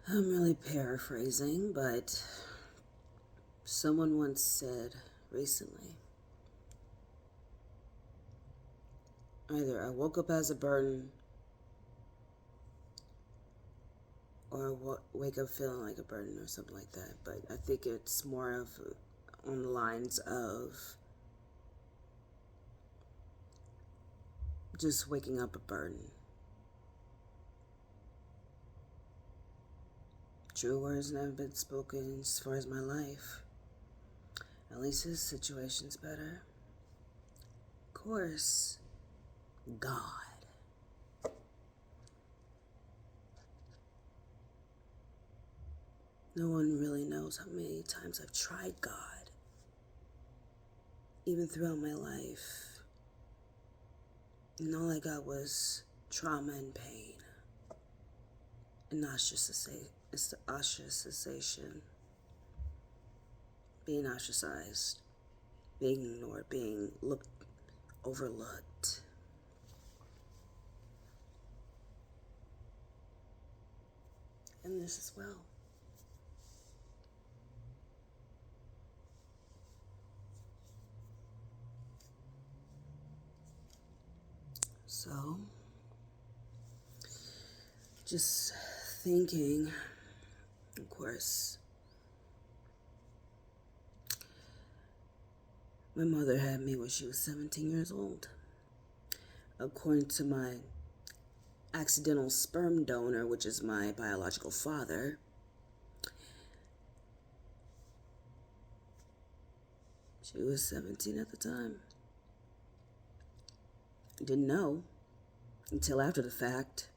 I'm really paraphrasing, but someone once said recently, either I woke up as a burden or wake up feeling like a burden or something like that. But I think it's more of on the lines of just waking up a burden. True words never been spoken as far as my life. At least his situation's better. Of course, God. No one really knows how many times I've tried God, even throughout my life. And all I got was trauma and pain and ostracization, being ostracized, being ignored, being overlooked. And this as well. So, just thinking, of course, my mother had me when she was 17 years old. According to my accidental sperm donor, which is my biological father, she was 17 at the time. Didn't know until after the fact.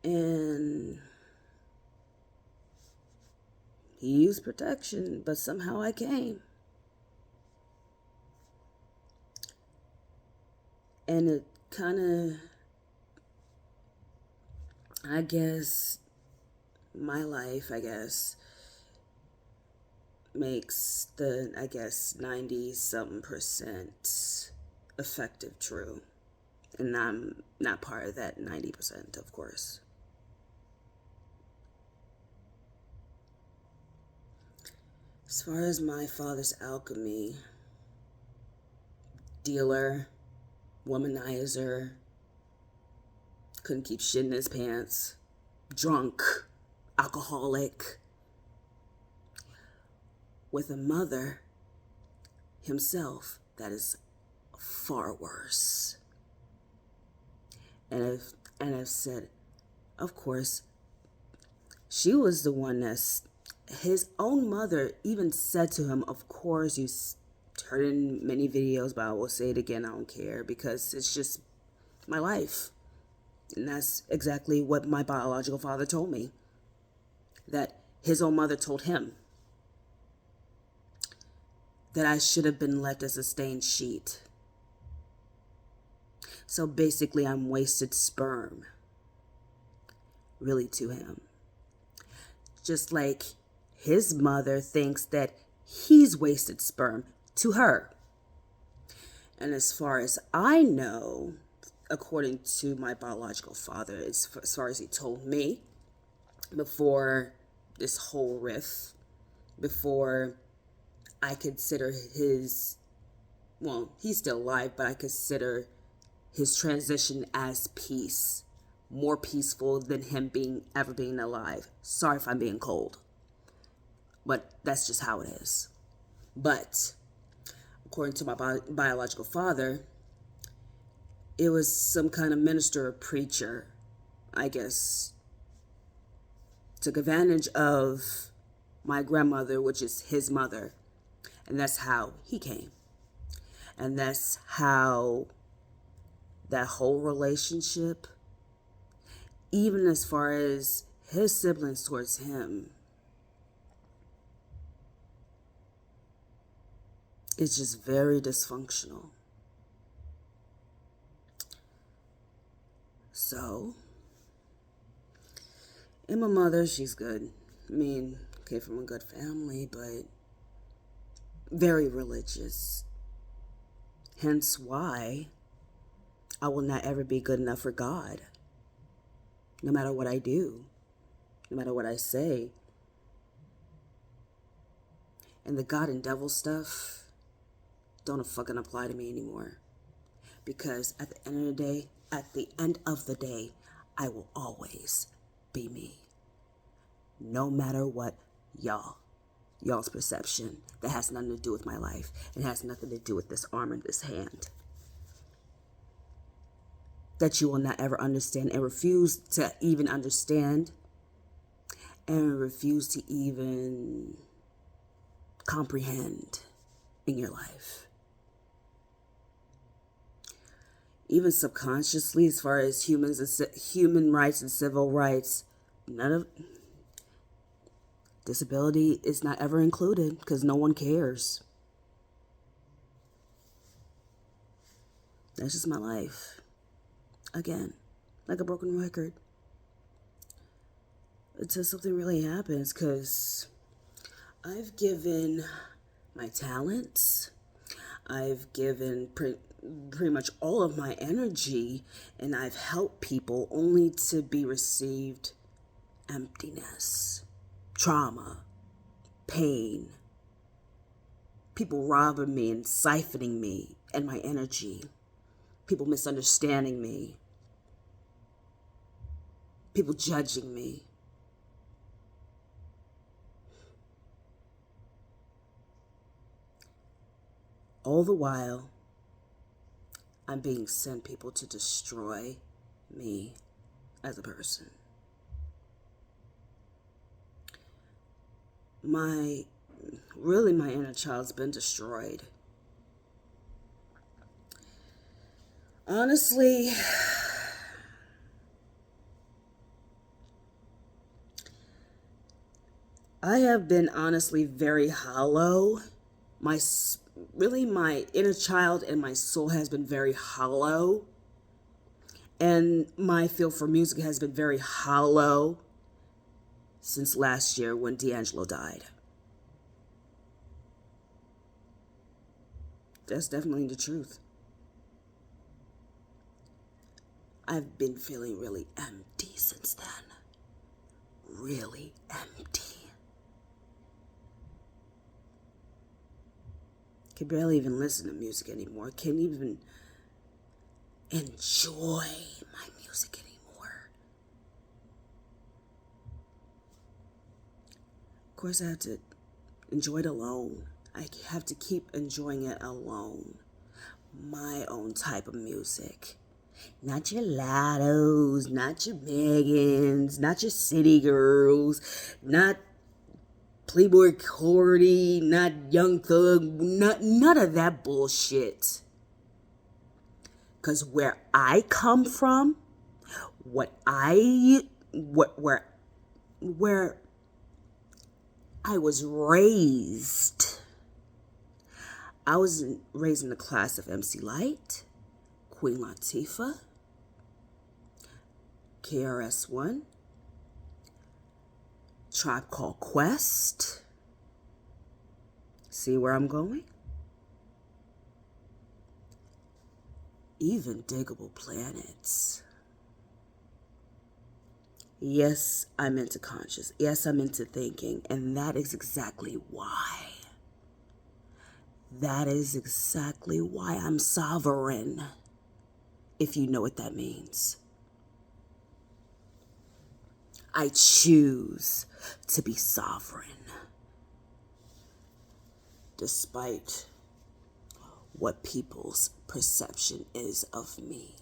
And he used protection, but somehow I came. And it kind of, I guess, my life, makes the, 90-something percent effective true. And I'm not part of that 90%, of course. As far as my father's alchemy, dealer, womanizer, couldn't keep shit in his pants, drunk, alcoholic, with a mother himself that is far worse. And I've said, of course, she was the one his own mother even said to him, of course, you heard in many videos, but I will say it again, I don't care, because it's just my life. And that's exactly what my biological father told me. That his own mother told him that I should have been left as a stained sheet. So basically, I'm wasted sperm, really, to him. Just like his mother thinks that he's wasted sperm to her. And as far as I know, according to my biological father, as far as he told me before this whole riff, before I consider he's still alive, but I consider his transition as peace, more peaceful than him ever being alive. Sorry if I'm being cold, but that's just how it is. But according to my biological father, it was some kind of minister or preacher, I guess, took advantage of my grandmother, which is his mother, and that's how he came. And that's how that whole relationship, even as far as his siblings towards him, is just very dysfunctional. So, and my mother, she's good. I mean, came from a good family, but very religious. Hence why I will not ever be good enough for God. no matter what I do, no matter what I say. And the God and devil stuff don't fucking apply to me anymore. Because at the end of the day, I will always be me. No matter what y'all's perception. That has nothing to do with my life. It has nothing to do with this arm and this hand. That you will not ever understand and refuse to even understand and refuse to even comprehend in your life. Even subconsciously, as far as human rights and civil rights, none of disability is not ever included because no one cares. That's just my life. Again, like a broken record. Until something really happens, because I've given my talents, I've given pretty much all of my energy, and I've helped people only to be received emptiness, trauma, pain, people robbing me and siphoning me and my energy, people misunderstanding me, people judging me. All the while, I'm being sent people to destroy me as a person. My inner child's been destroyed. Honestly, I have been very hollow. My inner child and my soul has been very hollow. And my feel for music has been very hollow since last year when D'Angelo died. That's definitely the truth. I've been feeling really empty since then. Really empty. Can barely even listen to music anymore. Can't even enjoy my music anymore. Of course, I have to enjoy it alone. I have to keep enjoying it alone. My own type of music. Not your Lottos, not your Megans, not your City Girls, not Playboy Cardi, not Young Thug, none of that bullshit. Because where I come from, where I was raised, I was raised in the class of MC Lyte, Queen Latifah, KRS-One, Tribe Called Quest. See where I'm going? Even Diggable Planets. Yes, I'm into conscious. Yes, I'm into thinking. And that is exactly why. That is exactly why I'm sovereign. If you know what that means. I choose to be sovereign. Despite what people's perception is of me.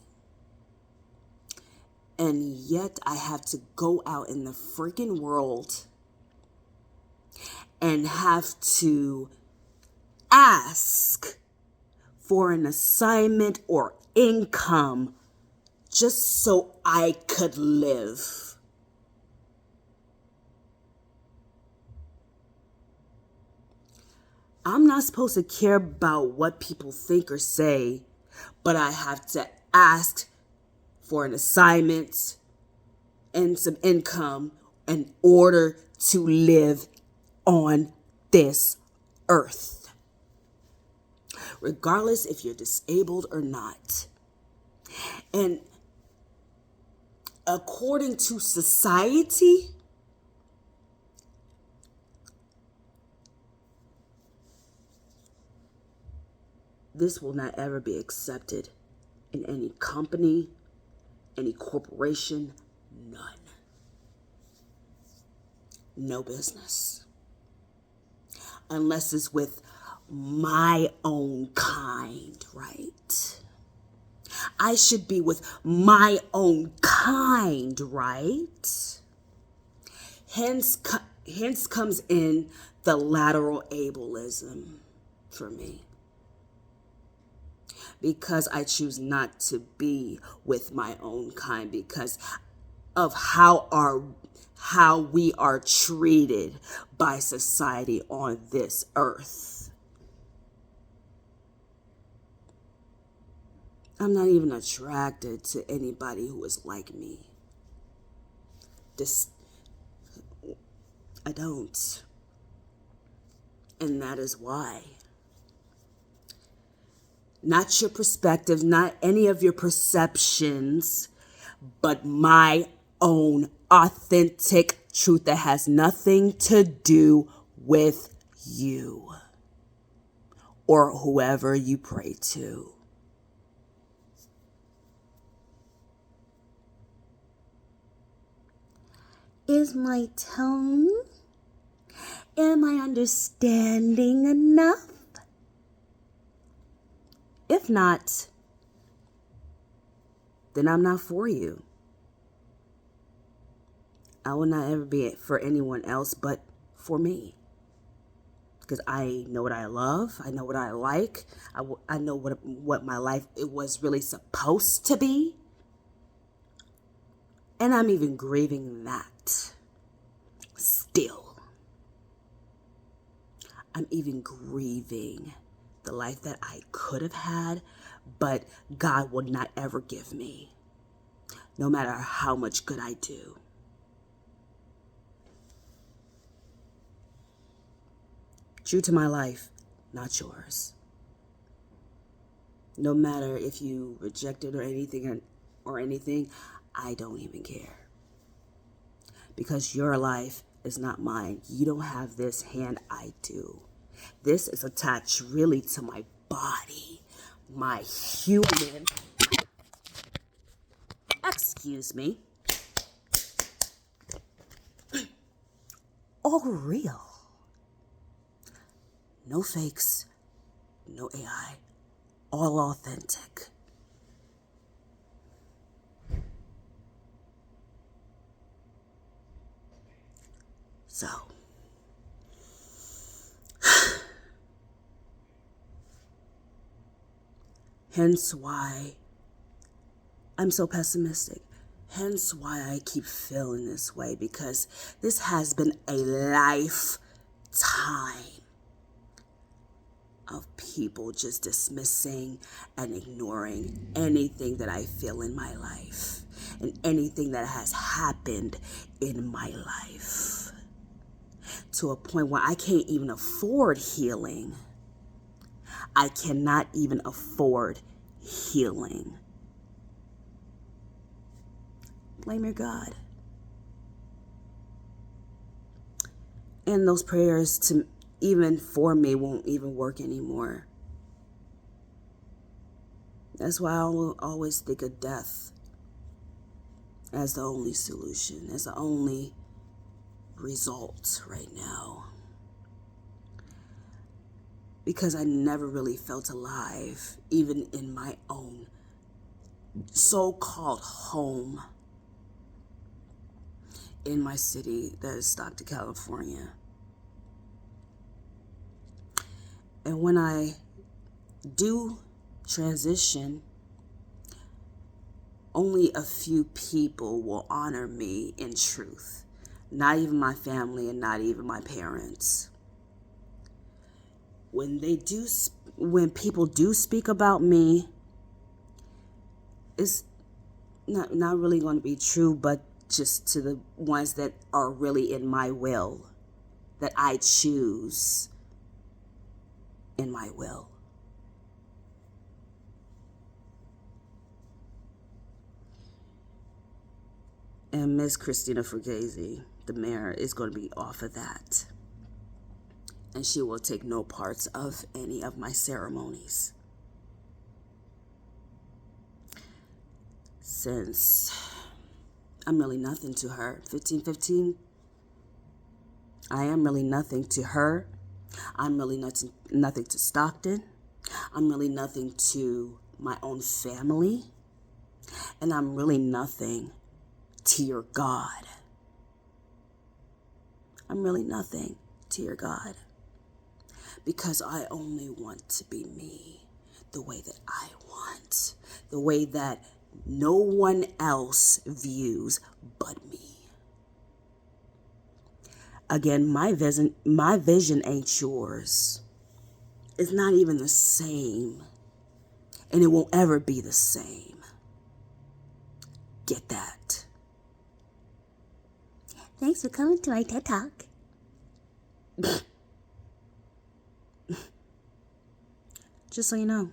And yet I have to go out in the freaking world and have to ask for an assignment or income just so I could live. I'm not supposed to care about what people think or say, but I have to ask for an assignment and some income in order to live on this earth. Regardless if you're disabled or not. And according to society, this will not ever be accepted in any company, any corporation, none. No business. Unless it's with my own kind, right? I should be with my own kind, right? Hence comes in the lateral ableism for me. Because I choose not to be with my own kind because of how we are treated by society on this earth. I'm not even attracted to anybody who is like me. I don't. And that is why. Not your perspective, not any of your perceptions, but my own authentic truth that has nothing to do with you or whoever you pray to. Is my tone? Am I understanding enough? If not, then I'm not for you. I will not ever be for anyone else but for me. Because I know what I love. I know what I like. I know what my life it was really supposed to be. And I'm even grieving that. Still. I'm even grieving the life that I could have had, but God will not ever give me, no matter how much good I do. True to my life, not yours. No matter if you reject it or anything, I don't even care. Because your life is not mine. You don't have this hand, I do. This is attached really to my body, my human, excuse me, all real. No fakes, no AI, all authentic. So, hence why I'm so pessimistic. Hence why I keep feeling this way, because this has been a lifetime of people just dismissing and ignoring anything that I feel in my life and anything that has happened in my life, to a point where I can't even afford healing. I cannot even afford healing. Blame your God. And those prayers to even for me won't even work anymore. That's why I will always think of death as the only solution, as the only result right now. Because I never really felt alive, even in my own so-called home in my city, that is Stockton, California. And when I do transition, only a few people will honor me in truth. Not even my family and not even my parents. When people do speak about me, it's not really going to be true, but just to the ones that are really in my will, that I choose in my will. And Miss Christina Fugazi, the mayor, is going to be off of that. And she will take no parts of any of my ceremonies. Since I'm really nothing to her. 1515, I am really nothing to her. I'm really nothing to Stockton. I'm really nothing to my own family. And I'm really nothing to your God. I'm really nothing to your God. Because I only want to be me the way that I want. The way that no one else views but me. Again, my vision ain't yours. It's not even the same. And it won't ever be the same. Get that. Thanks for coming to my TED Talk. Just so you know.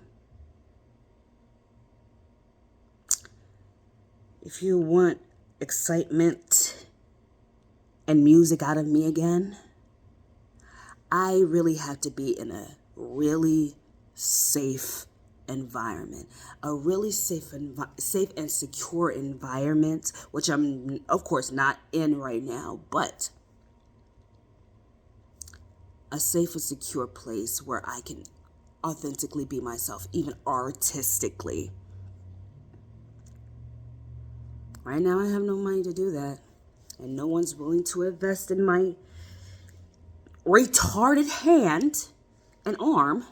If you want excitement and music out of me again, I really have to be in a really safe environment, a really safe and secure environment, which I'm of course not in right now, but a safe and secure place where I can authentically be myself, even artistically. Right now I have no money to do that, and no one's willing to invest in my retarded hand and arm.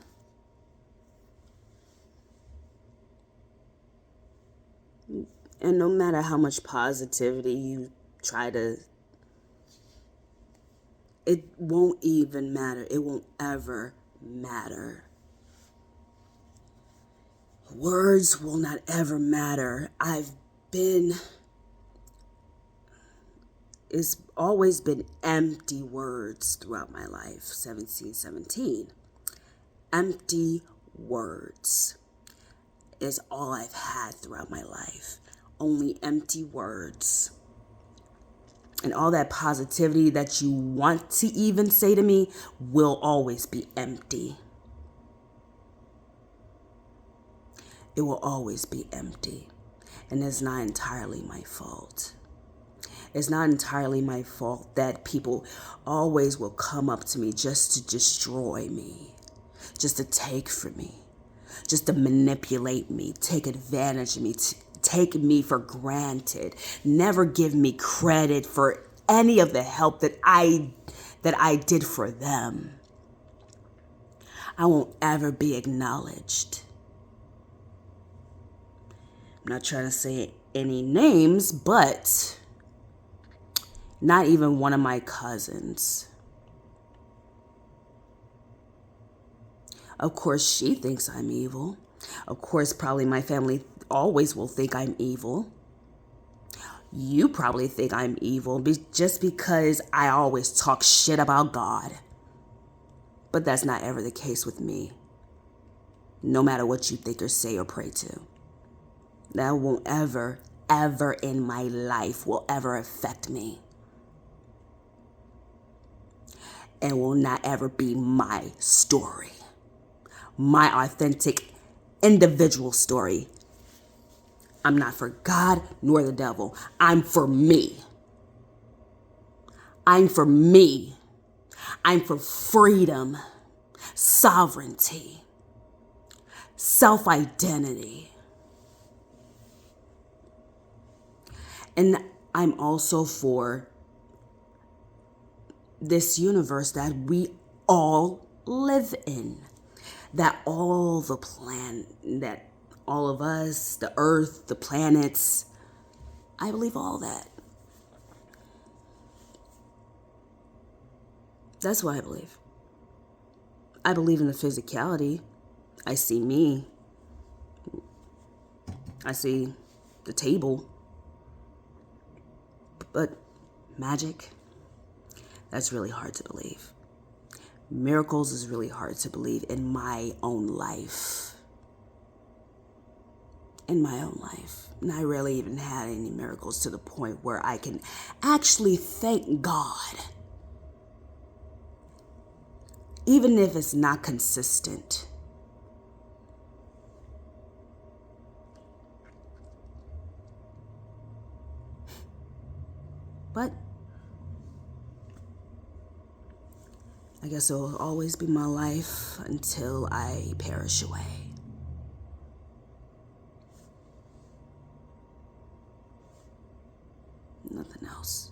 And no matter how much positivity you try to, it won't even matter. It won't ever matter. Words will not ever matter. It's always been empty words throughout my life. 1717. Empty words is all I've had throughout my life. Only empty words. And all that positivity that you want to even say to me will always be empty. It will always be empty. And it's not entirely my fault. It's not entirely my fault that people always will come up to me just to destroy me, just to take from me, just to manipulate me, take advantage of me, take me for granted, never give me credit for any of the help that I did for them. I won't ever be acknowledged. I'm not trying to say any names, but not even one of my cousins. Of course, she thinks I'm evil. Of course, probably my family always will think I'm evil. You probably think I'm evil just because I always talk shit about God. But that's not ever the case with me. No matter what you think or say or pray to. That won't ever in my life will ever affect me. And will not ever be my story. My authentic individual story. I'm not for God nor the devil. I'm for me. I'm for me. I'm for freedom, sovereignty, self-identity. And I'm also for this universe that we all live in. That all of us, the earth, the planets, I believe all that. That's what I believe. I believe in the physicality. I see me. I see the table. But magic, that's really hard to believe. Miracles is really hard to believe in my own life. in my own life. And I rarely even had any miracles to the point where I can actually thank God, even if it's not consistent. But I guess it will always be my life until I perish away. Nothing else.